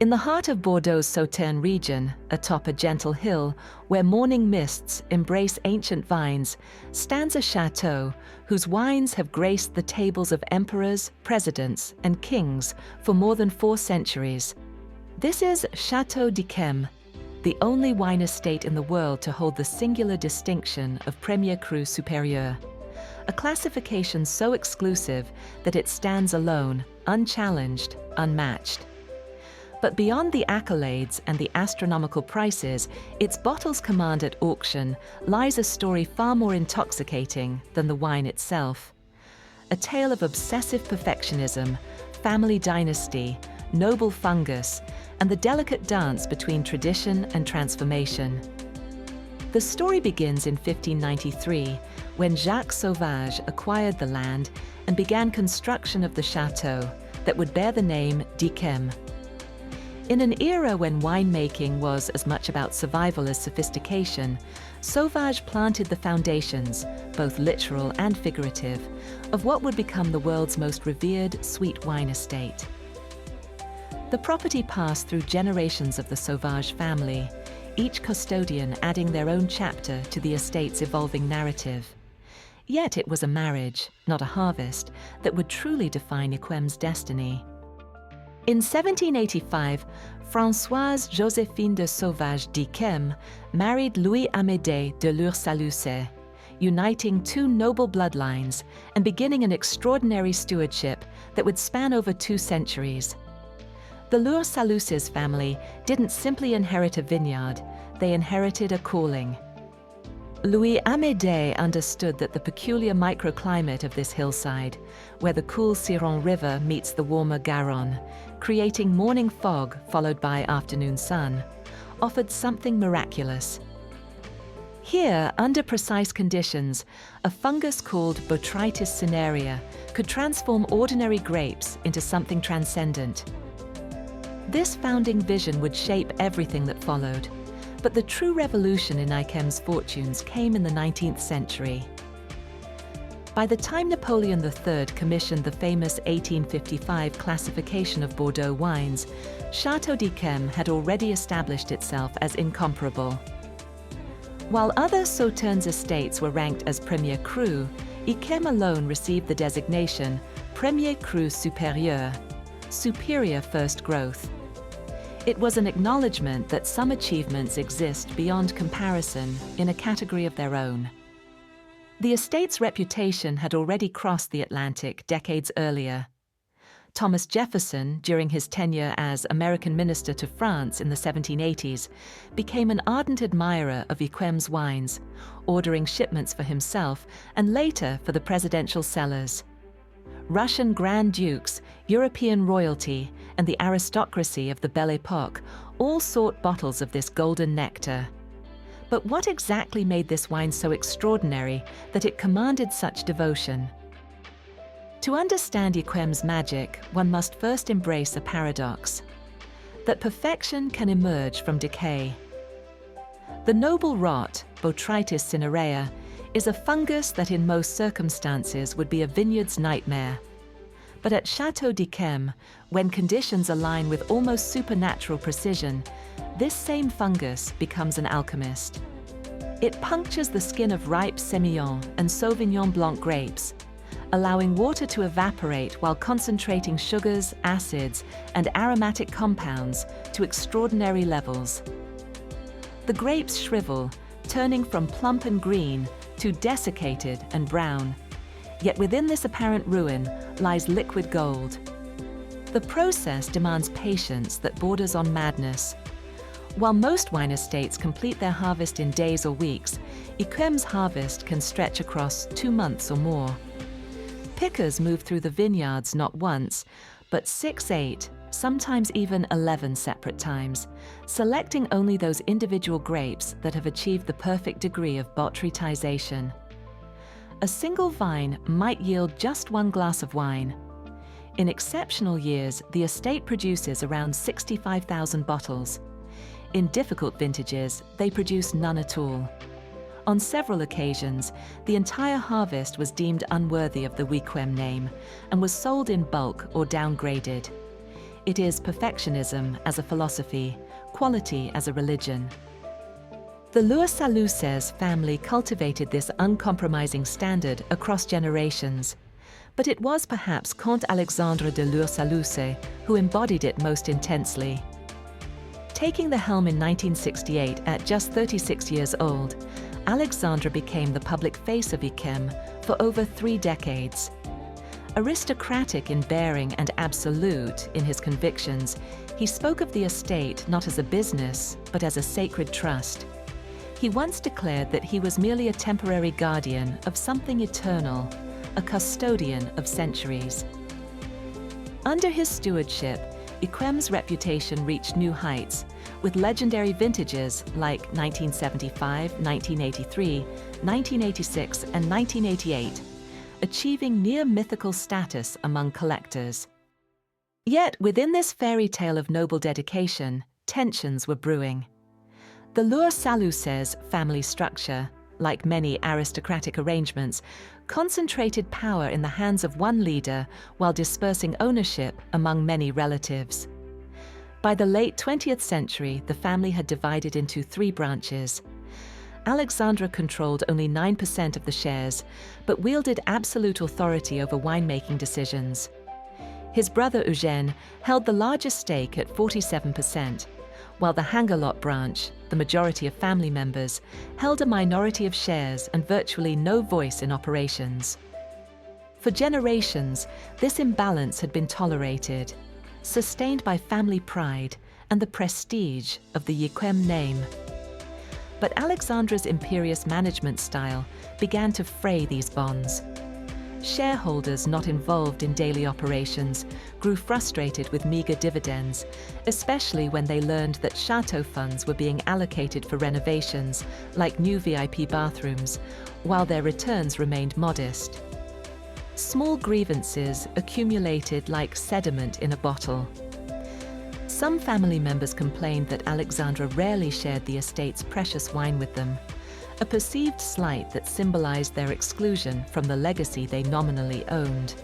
In the heart of Bordeaux's Sauternes region, atop a gentle hill where morning mists embrace ancient vines, stands a chateau whose wines have graced the tables of emperors, presidents, and kings for more than 4 centuries. This is Château d'Yquem, the only wine estate in the world to hold the singular distinction of Premier Cru Supérieur, a classification so exclusive that it stands alone, unchallenged, unmatched. But beyond the accolades and the astronomical prices its bottles command at auction lies a story far more intoxicating than the wine itself. A tale of obsessive perfectionism, family dynasty, noble fungus, and the delicate dance between tradition and transformation. The story begins in 1593, when Jacques Sauvage acquired the land and began construction of the chateau that would bear the name d'Yquem. In an era when winemaking was as much about survival as sophistication, Sauvage planted the foundations, both literal and figurative, of what would become the world's most revered sweet wine estate. The property passed through generations of the Sauvage family, each custodian adding their own chapter to the estate's evolving narrative. Yet it was a marriage, not a harvest, that would truly define Yquem's destiny. In 1785, Françoise Joséphine de Sauvage d'Yquem married Louis-Amédée de Lur-Saluces, uniting 2 noble bloodlines and beginning an extraordinary stewardship that would span over 2 centuries. The Lur-Saluces family didn't simply inherit a vineyard, they inherited a calling. Louis-Amédée understood that the peculiar microclimate of this hillside, where the cool Ciron River meets the warmer Garonne, creating morning fog followed by afternoon sun, offered something miraculous. Here, under precise conditions, a fungus called botrytis-infected could transform ordinary grapes into something transcendent. This founding vision would shape everything that followed. But the true revolution in Yquem's fortunes came in the 19th century. By the time Napoleon III commissioned the famous 1855 classification of Bordeaux wines, Château d'Yquem had already established itself as incomparable. While other Sauternes estates were ranked as Premier Cru, Yquem alone received the designation Premier Cru Supérieur, superior first growth. It was an acknowledgement that some achievements exist beyond comparison in a category of their own. The estate's reputation had already crossed the Atlantic decades earlier. Thomas Jefferson, during his tenure as American minister to France in the 1780s, became an ardent admirer of Yquem's wines, ordering shipments for himself and later for the presidential cellars. Russian Grand Dukes, European royalty, and the aristocracy of the Belle Époque all sought bottles of this golden nectar. But what exactly made this wine so extraordinary that it commanded such devotion? To understand Yquem's magic, one must first embrace a paradox: that perfection can emerge from decay. The noble rot, botrytis-infected, is a fungus that in most circumstances would be a vineyard's nightmare. But at Château d'Yquem, when conditions align with almost supernatural precision, this same fungus becomes an alchemist. It punctures the skin of ripe Sémillon and Sauvignon Blanc grapes, allowing water to evaporate while concentrating sugars, acids, and aromatic compounds to extraordinary levels. The grapes shrivel, turning from plump and green to desiccated and brown. Yet within this apparent ruin lies liquid gold. The process demands patience that borders on madness. While most wine estates complete their harvest in days or weeks, Yquem's harvest can stretch across 2 months or more. Pickers move through the vineyards not once, but 6, 8, sometimes even 11 separate times, selecting only those individual grapes that have achieved the perfect degree of botrytization. A single vine might yield just 1 glass of wine. In exceptional years, the estate produces around 65,000 bottles. In difficult vintages, they produce none at all. On several occasions, the entire harvest was deemed unworthy of the Yquem name and was sold in bulk or downgraded. it is perfectionism as a philosophy, quality as a religion. The Lur-Saluces family cultivated this uncompromising standard across generations, but it was perhaps Comte Alexandre de Lur-Saluces who embodied it most intensely. Taking the helm in 1968 at just 36 years old, Alexandre became the public face of Yquem for over 3 decades. Aristocratic in bearing and absolute in his convictions, he spoke of the estate not as a business, but as a sacred trust. He once declared that he was merely a temporary guardian of something eternal, a custodian of centuries. Under his stewardship, Yquem's reputation reached new heights, with legendary vintages like 1975, 1983, 1986, and 1988, achieving near-mythical status among collectors. Yet, within this fairy tale of noble dedication, tensions were brewing. The Lur-Saluces family structure, like many aristocratic arrangements, concentrated power in the hands of one leader while dispersing ownership among many relatives. By the late 20th century, the family had divided into 3 branches. Alexandre controlled only 9% of the shares, but wielded absolute authority over winemaking decisions. His brother Eugène held the largest stake at 47%, while the Hangalot branch, the majority of family members, held a minority of shares and virtually no voice in operations. For generations, this imbalance had been tolerated, sustained by family pride and the prestige of the Yquem name. But Alexandre's imperious management style began to fray these bonds. Shareholders not involved in daily operations grew frustrated with meager dividends, especially when they learned that Chateau funds were being allocated for renovations, like new VIP bathrooms, while their returns remained modest. Small grievances accumulated like sediment in a bottle. Some family members complained that Alexandre rarely shared the estate's precious wine with them, a perceived slight that symbolized their exclusion from the legacy they nominally owned.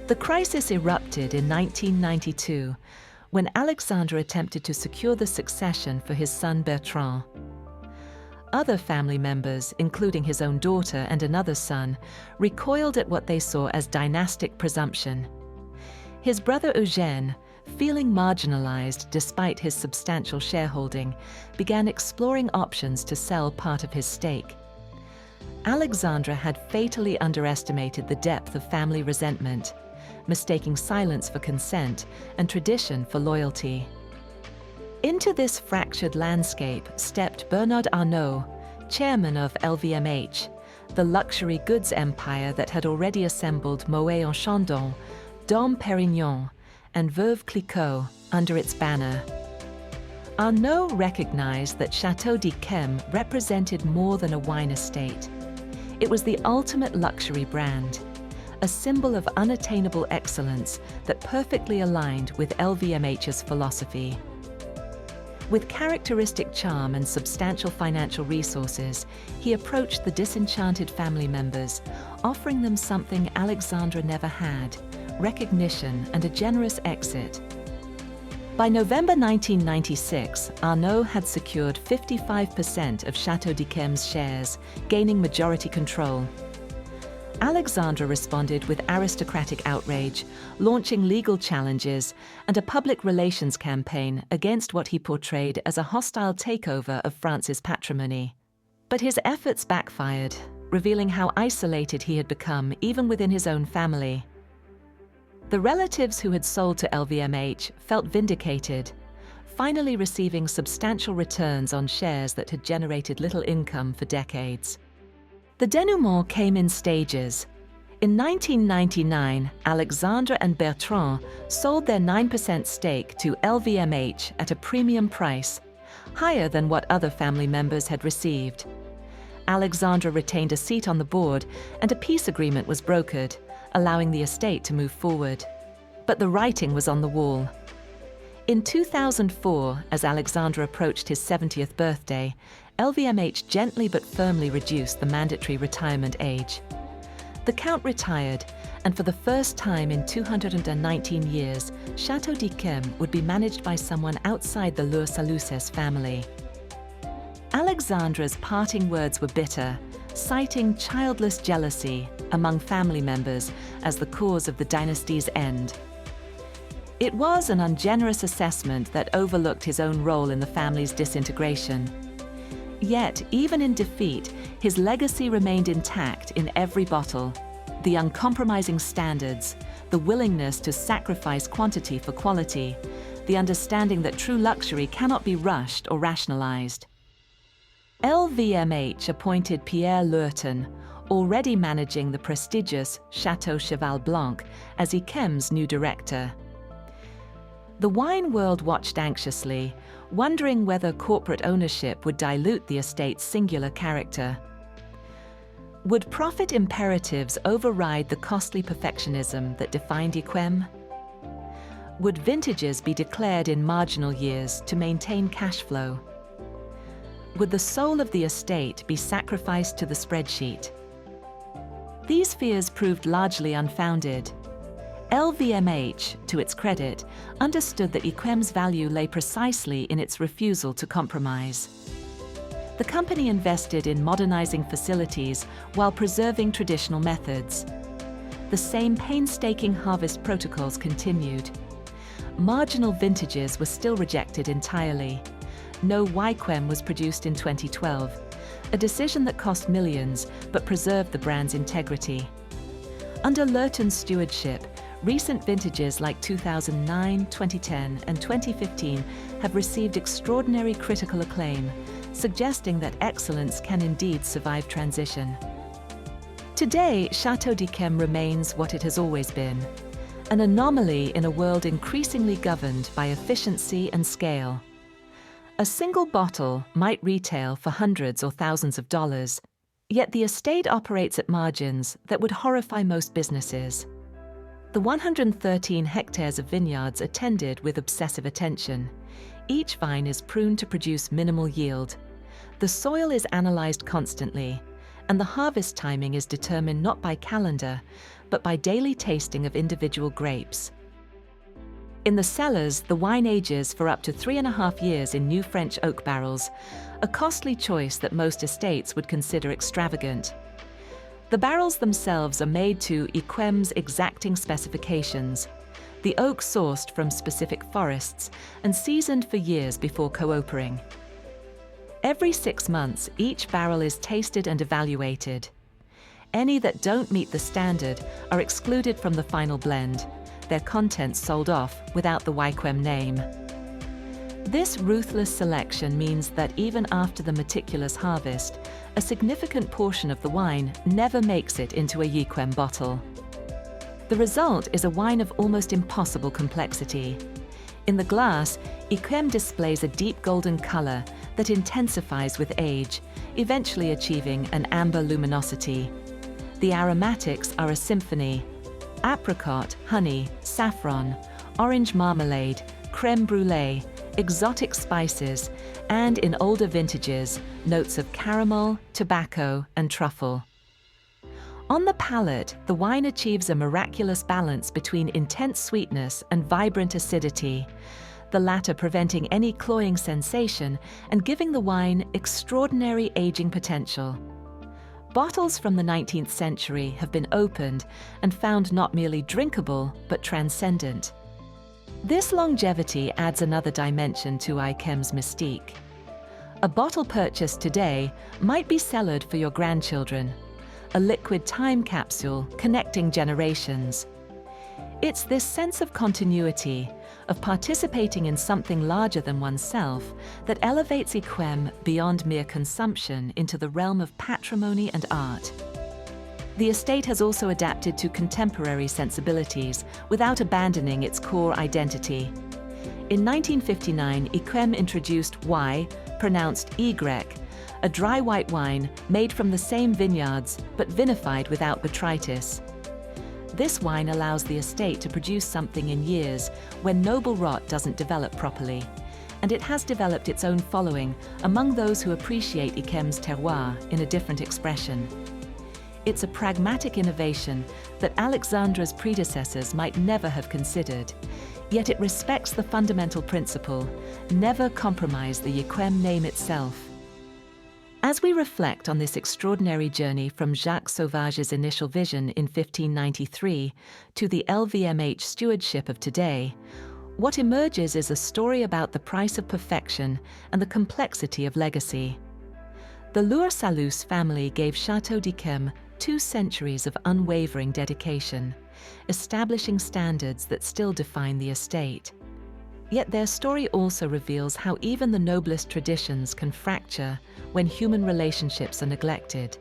The crisis erupted in 1992, when Alexandre attempted to secure the succession for his son Bertrand. Other family members, including his own daughter and another son, recoiled at what they saw as dynastic presumption. His brother Eugène, feeling marginalized despite his substantial shareholding, began exploring options to sell part of his stake. Alexandre had fatally underestimated the depth of family resentment, mistaking silence for consent and tradition for loyalty. Into this fractured landscape stepped Bernard Arnault, chairman of LVMH, the luxury goods empire that had already assembled Moët en Chandon, Dom Pérignon, and Veuve Clicquot under its banner. Arnault recognized that Chateau d'Yquem represented more than a wine estate. It was the ultimate luxury brand, a symbol of unattainable excellence that perfectly aligned with LVMH's philosophy. With characteristic charm and substantial financial resources, he approached the disenchanted family members, offering them something Alexandre never had: recognition and a generous exit. By November 1996, Arnault had secured 55% of Chateau d'Yquem's shares, gaining majority control. Alexandre responded with aristocratic outrage, launching legal challenges and a public relations campaign against what he portrayed as a hostile takeover of France's patrimony. But his efforts backfired, revealing how isolated he had become even within his own family. The relatives who had sold to LVMH felt vindicated, finally receiving substantial returns on shares that had generated little income for decades. The denouement came in stages. In 1999, Alexandre and Bertrand sold their 9% stake to LVMH at a premium price, higher than what other family members had received. Alexandre retained a seat on the board, and a peace agreement was brokered, allowing the estate to move forward. But the writing was on the wall. In 2004, as Alexandre approached his 70th birthday, LVMH gently but firmly reduced the mandatory retirement age. The Count retired, and for the first time in 219 years, Château d'Yquem would be managed by someone outside the Lur-Saluces family. Alexandra's parting words were bitter, citing childless jealousy among family members as the cause of the dynasty's end. It was an ungenerous assessment that overlooked his own role in the family's disintegration. Yet, even in defeat, his legacy remained intact in every bottle. The uncompromising standards, the willingness to sacrifice quantity for quality, the understanding that true luxury cannot be rushed or rationalized. LVMH appointed Pierre Lurton, already managing the prestigious Chateau Cheval Blanc, as Yquem's new director. The wine world watched anxiously, wondering whether corporate ownership would dilute the estate's singular character. Would profit imperatives override the costly perfectionism that defined Yquem? Would vintages be declared in marginal years to maintain cash flow? Would the soul of the estate be sacrificed to the spreadsheet? These fears proved largely unfounded. LVMH, to its credit, understood that Yquem's value lay precisely in its refusal to compromise. The company invested in modernizing facilities while preserving traditional methods. The same painstaking harvest protocols continued. Marginal vintages were still rejected entirely. No Yquem was produced in 2012, a decision that cost millions but preserved the brand's integrity. Under Lurton's stewardship, recent vintages like 2009, 2010, and 2015 have received extraordinary critical acclaim, suggesting that excellence can indeed survive transition. Today, Château d'Yquem remains what it has always been, an anomaly in a world increasingly governed by efficiency and scale. A single bottle might retail for hundreds or thousands of dollars, yet the estate operates at margins that would horrify most businesses. The 113 hectares of vineyards are tended with obsessive attention. Each vine is pruned to produce minimal yield. The soil is analyzed constantly, and the harvest timing is determined not by calendar, but by daily tasting of individual grapes. In the cellars, the wine ages for up to 3.5 years in new French oak barrels, a costly choice that most estates would consider extravagant. The barrels themselves are made to Yquem's exacting specifications, the oak sourced from specific forests and seasoned for years before co-opering. Every 6 months, each barrel is tasted and evaluated. Any that don't meet the standard are excluded from the final blend, their contents sold off without the Yquem name. This ruthless selection means that even after the meticulous harvest, a significant portion of the wine never makes it into a Yquem bottle. The result is a wine of almost impossible complexity. In the glass, Yquem displays a deep golden color that intensifies with age, eventually achieving an amber luminosity. The aromatics are a symphony: apricot, honey, saffron, orange marmalade, crème brûlée, exotic spices, and in older vintages, notes of caramel, tobacco, and truffle. On the palate, the wine achieves a miraculous balance between intense sweetness and vibrant acidity, the latter preventing any cloying sensation and giving the wine extraordinary aging potential. Bottles from the 19th century have been opened and found not merely drinkable, but transcendent. This longevity adds another dimension to Yquem's mystique. A bottle purchased today might be cellared for your grandchildren, a liquid time capsule connecting generations. It's this sense of continuity, of participating in something larger than oneself, that elevates Yquem beyond mere consumption into the realm of patrimony and art. The estate has also adapted to contemporary sensibilities without abandoning its core identity. In 1959, Yquem introduced Y, pronounced Y, a dry white wine made from the same vineyards but vinified without botrytis. This wine allows the estate to produce something in years when noble rot doesn't develop properly, and it has developed its own following among those who appreciate Yquem's terroir in a different expression. It's a pragmatic innovation that Alexandra's predecessors might never have considered, yet it respects the fundamental principle: never compromise the Yquem name itself. As we reflect on this extraordinary journey from Jacques Sauvage's initial vision in 1593 to the LVMH stewardship of today, what emerges is a story about the price of perfection and the complexity of legacy. The Lur-Saluces family gave Château d'Yquem 2 centuries of unwavering dedication, establishing standards that still define the estate. Yet their story also reveals how even the noblest traditions can fracture when human relationships are neglected,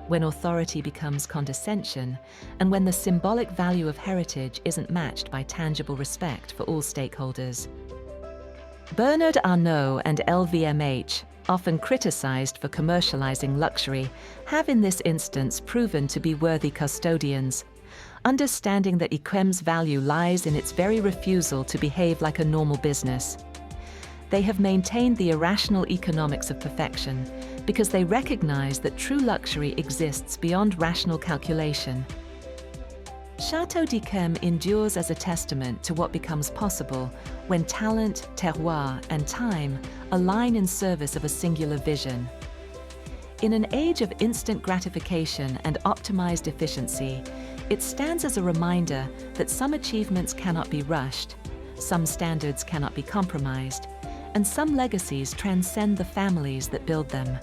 when authority becomes condescension, and when the symbolic value of heritage isn't matched by tangible respect for all stakeholders. Bernard Arnault and LVMH, often criticized for commercializing luxury, have in this instance proven to be worthy custodians, understanding that Yquem's value lies in its very refusal to behave like a normal business. They have maintained the irrational economics of perfection because they recognize that true luxury exists beyond rational calculation. Château d'Yquem endures as a testament to what becomes possible when talent, terroir, and time align in service of a singular vision. In an age of instant gratification and optimized efficiency, it stands as a reminder that some achievements cannot be rushed, some standards cannot be compromised, and some legacies transcend the families that build them.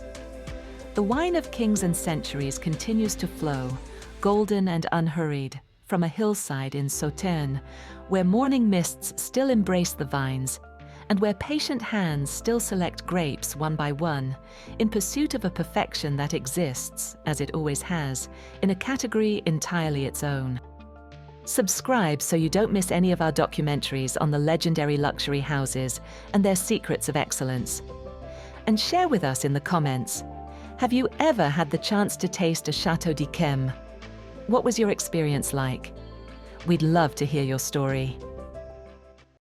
The wine of kings and centuries continues to flow, golden and unhurried, from a hillside in Sauternes, where morning mists still embrace the vines, and where patient hands still select grapes one by one, in pursuit of a perfection that exists, as it always has, in a category entirely its own. Subscribe so you don't miss any of our documentaries on the legendary luxury houses and their secrets of excellence. And share with us in the comments, have you ever had the chance to taste a Château d'Yquem? What was your experience like? We'd love to hear your story.